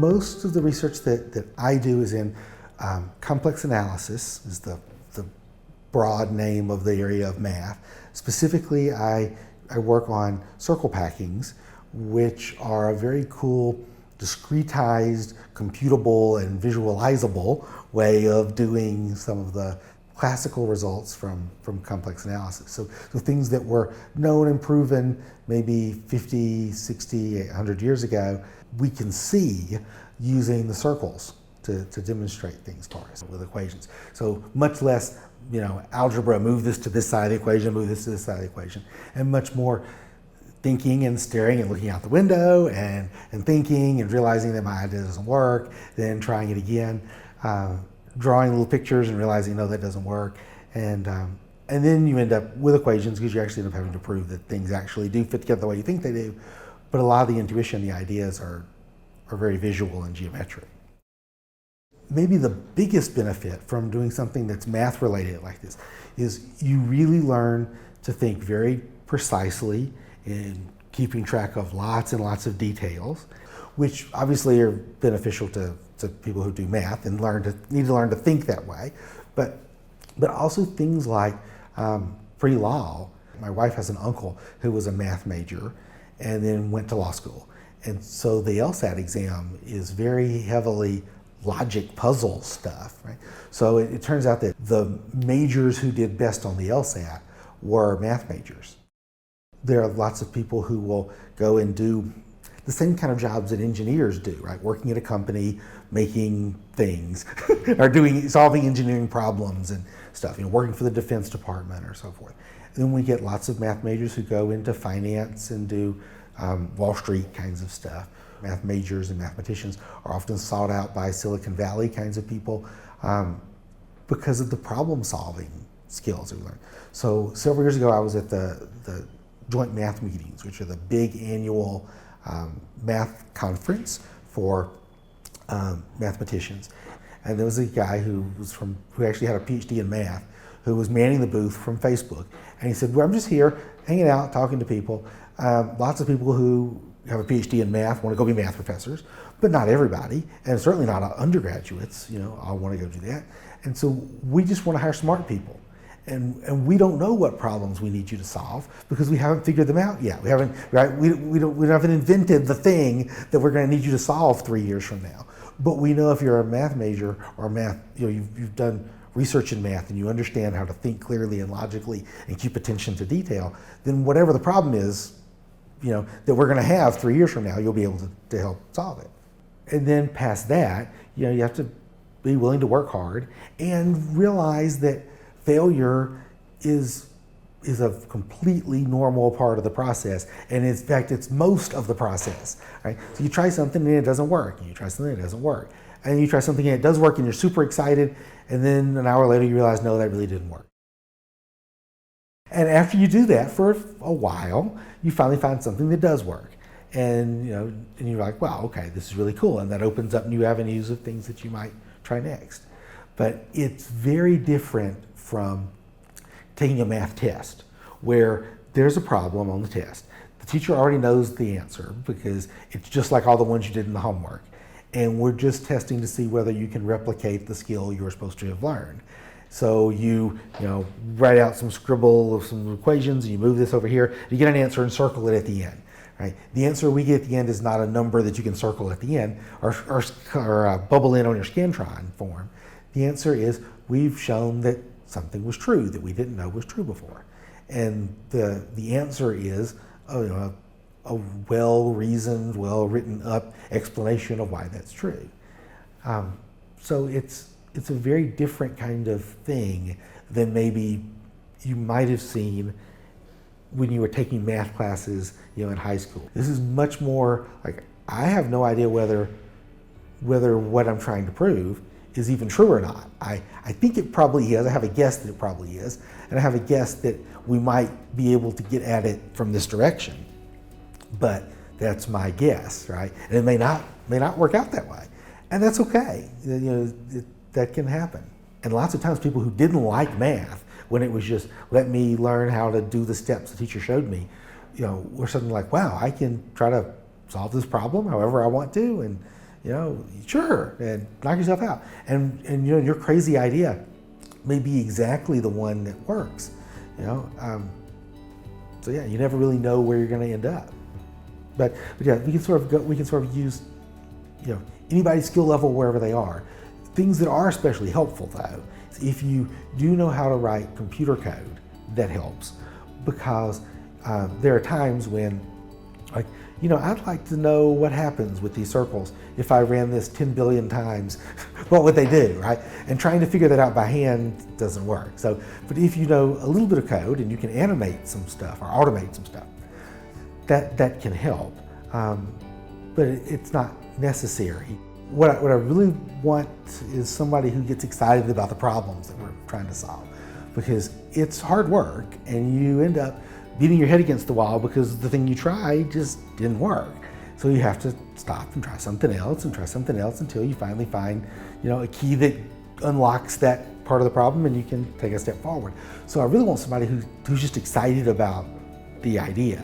most of the research that I do is in complex analysis, is the broad name of the area of math. Specifically, I work on circle packings, which are a very cool, discretized, computable, and visualizable way of doing some of the classical results from complex analysis. So things that were known and proven maybe 50, 60, 100 years ago, we can see using the circles to demonstrate things for us with equations. So much less, algebra, move this to this side of the equation, move this to this side of the equation, and much more thinking and staring and looking out the window and thinking and realizing that my idea doesn't work, then trying it again, drawing little pictures and realizing, no, that doesn't work. And then you end up with equations because you actually end up having to prove that things actually do fit together the way you think they do. But a lot of the intuition, the ideas are very visual and geometric. Maybe the biggest benefit from doing something that's math related like this is you really learn to think very precisely in keeping track of lots and lots of details, which obviously are beneficial to people who do math and need to learn to think that way. But also things like pre-law. My wife has an uncle who was a math major and then went to law school. And so the LSAT exam is very heavily logic puzzle stuff, right? So it turns out that the majors who did best on the LSAT were math majors. There are lots of people who will go and do the same kind of jobs that engineers do, right? Working at a company, making things, or solving engineering problems and stuff, working for the Defense Department or so forth. And then we get lots of math majors who go into finance and do Wall Street kinds of stuff. Math majors and mathematicians are often sought out by Silicon Valley kinds of people because of the problem solving skills that we learn. So several years ago I was at the joint math meetings, which are the big annual math conference for mathematicians. And there was a guy who actually had a PhD in math who was manning the booth from Facebook. And he said, well, I'm just here hanging out, talking to people. Lots of people who have a PhD in math want to go be math professors, but not everybody, and certainly not undergraduates, all want to go do that. And so we just want to hire smart people. And we don't know what problems we need you to solve because we haven't figured them out yet. We haven't invented the thing that we're going to need you to solve 3 years from now. But we know if you're a math major or math, you've done research in math and you understand how to think clearly and logically and keep attention to detail, then whatever the problem is, that we're going to have 3 years from now, you'll be able to help solve it. And then past that, you have to be willing to work hard and realize that failure is a completely normal part of the process. And in fact, it's most of the process, right? So you try something and it doesn't work, and you try something and it doesn't work. And you try something and it does work and you're super excited, and then an hour later you realize, no, that really didn't work. And after you do that for a while, you finally find something that does work. And and you're like, wow, okay, this is really cool. And that opens up new avenues of things that you might try next. But it's very different from taking a math test where there's a problem on the test. The teacher already knows the answer because it's just like all the ones you did in the homework. And we're just testing to see whether you can replicate the skill you were supposed to have learned. So you write out some scribble of some equations and you move this over here, you get an answer and circle it at the end. Right? The answer we get at the end is not a number that you can circle at the end or bubble in on your Scantron form. The answer is we've shown that something was true that we didn't know was true before. And the answer is a well-reasoned, well-written up explanation of why that's true. So it's a very different kind of thing than maybe you might have seen when you were taking math classes, in high school. This is much more like, I have no idea whether what I'm trying to prove is even true or not. I think it probably is. I have a guess that it probably is. And I have a guess that we might be able to get at it from this direction. But that's my guess, right? And it may not work out that way. And that's okay. That can happen. And lots of times people who didn't like math, when it was just, let me learn how to do the steps the teacher showed me, were something like, wow, I can try to solve this problem however I want to, and Sure, and knock yourself out. And your crazy idea may be exactly the one that works. So yeah, you never really know where you're going to end up. But yeah, we can sort of use anybody's skill level wherever they are. Things that are especially helpful though, if you do know how to write computer code, that helps, because there are times when, I'd like to know what happens with these circles if I ran this 10 billion times. What would they do, right? And trying to figure that out by hand doesn't work. So, but if you know a little bit of code and you can animate some stuff or automate some stuff, that can help. But it's not necessary. What I really want is somebody who gets excited about the problems that we're trying to solve, because it's hard work and you end up beating your head against the wall because the thing you tried just didn't work. So you have to stop and try something else and try something else until you finally find, a key that unlocks that part of the problem and you can take a step forward. So I really want somebody who's just excited about the idea.